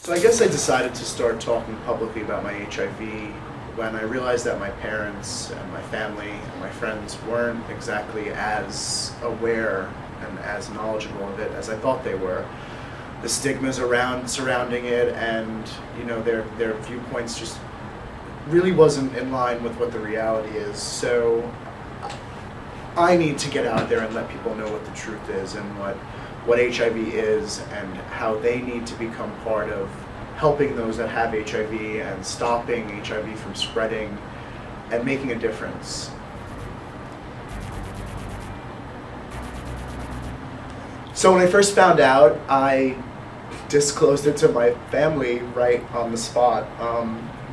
So I guess I decided to start talking publicly about my HIV when I realized that my parents and my family and my friends weren't exactly as aware and as knowledgeable of it as I thought they were. The stigmas surrounding it, and their viewpoints just really wasn't in line with what the reality is. So I need to get out there and let people know what the truth is and what HIV is and how they need to become part of helping those that have HIV and stopping HIV from spreading and making a difference. So when I first found out, I disclosed it to my family right on the spot.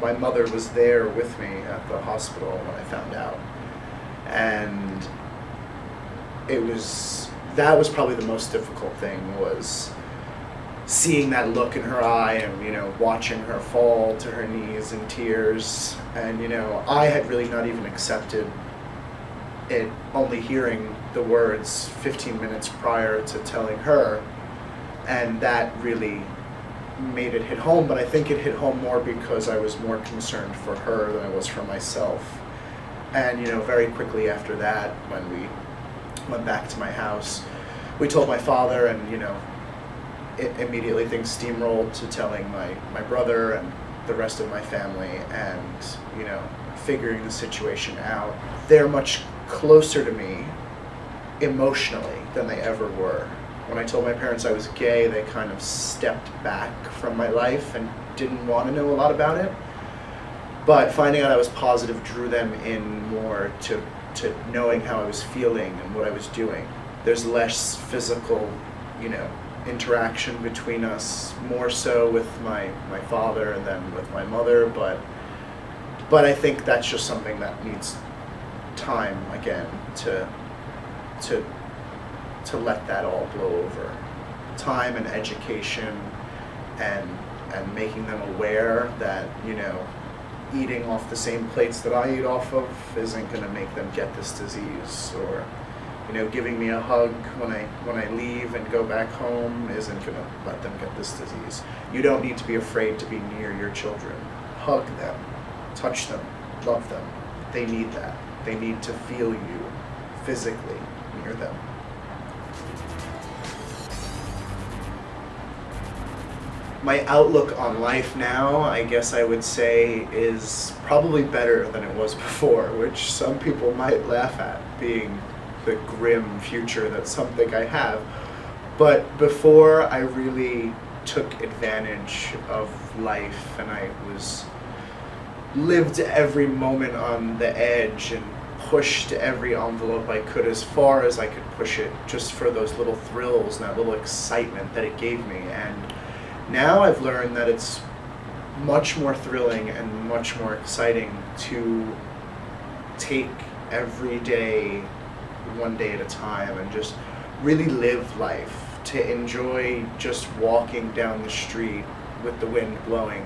My mother was there with me at the hospital when I found out, and that was probably the most difficult thing, was seeing that look in her eye and watching her fall to her knees in tears. And I had really not even accepted it, only hearing the words 15 minutes prior to telling her, and that really made it hit home. But I think it hit home more because I was more concerned for her than I was for myself. And very quickly after that, when we went back to my house, we told my father, and immediately things steamrolled to telling my brother and the rest of my family, and figuring the situation out. They're much closer to me emotionally than they ever were. When I told my parents I was gay, they kind of stepped back from my life and didn't want to know a lot about it. But finding out I was positive drew them in more to knowing how I was feeling and what I was doing. There's less physical, interaction between us, more so with my father and then with my mother, but I think that's just something that needs time again to let that all blow over. Time and education and making them aware that eating off the same plates that I eat off of isn't going to make them get this disease, or giving me a hug when I leave and go back home isn't going to let them get this disease. You don't need to be afraid to be near your children. Hug them, touch them, love them. They need that. They need to feel you physically near them. My outlook on life now, I guess I would say, is probably better than it was before, which some people might laugh at, being the grim future that some think I have. But before, I really took advantage of life, and I lived every moment on the edge and pushed every envelope I could as far as I could push it, just for those little thrills and that little excitement that it gave me. And now I've learned that it's much more thrilling and much more exciting to take every day one day at a time and just really live life, to enjoy just walking down the street with the wind blowing,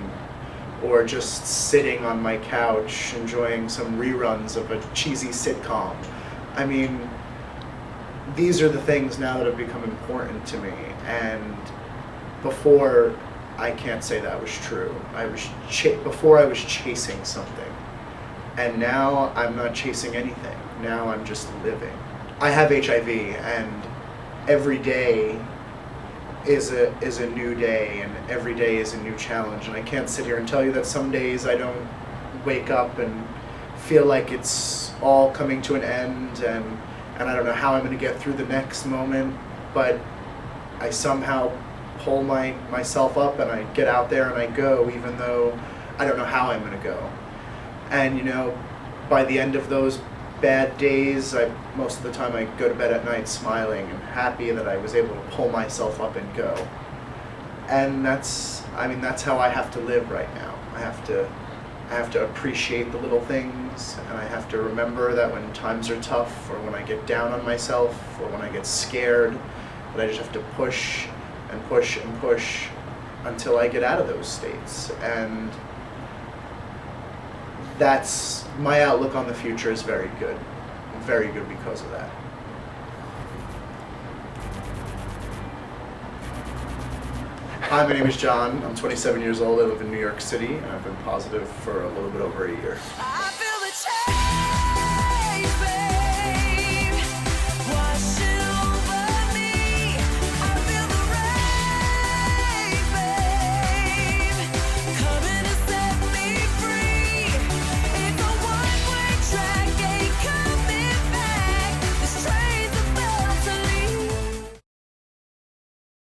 or just sitting on my couch enjoying some reruns of a cheesy sitcom. I mean, these are the things now that have become important to me, and before, I can't say that was true. Before I was chasing something, and now I'm not chasing anything. Now I'm just living. I have HIV, and every day is a new day, and every day is a new challenge. And I can't sit here and tell you that some days I don't wake up and feel like it's all coming to an end, and I don't know how I'm going to get through the next moment, but I somehow pull myself up and I get out there and I go, even though I don't know how I'm going to go. And by the end of those bad days, most of the time I go to bed at night smiling and happy that I was able to pull myself up and go. And that's how I have to live right now. I have to appreciate the little things, and I have to remember that when times are tough, or when I get down on myself, or when I get scared, that I just have to push and push and push until I get out of those states. And that's my outlook on the future is very good because of that. Hi, my name is John. I'm 27 years old. I live in New York City, and I've been positive for a little bit over a year.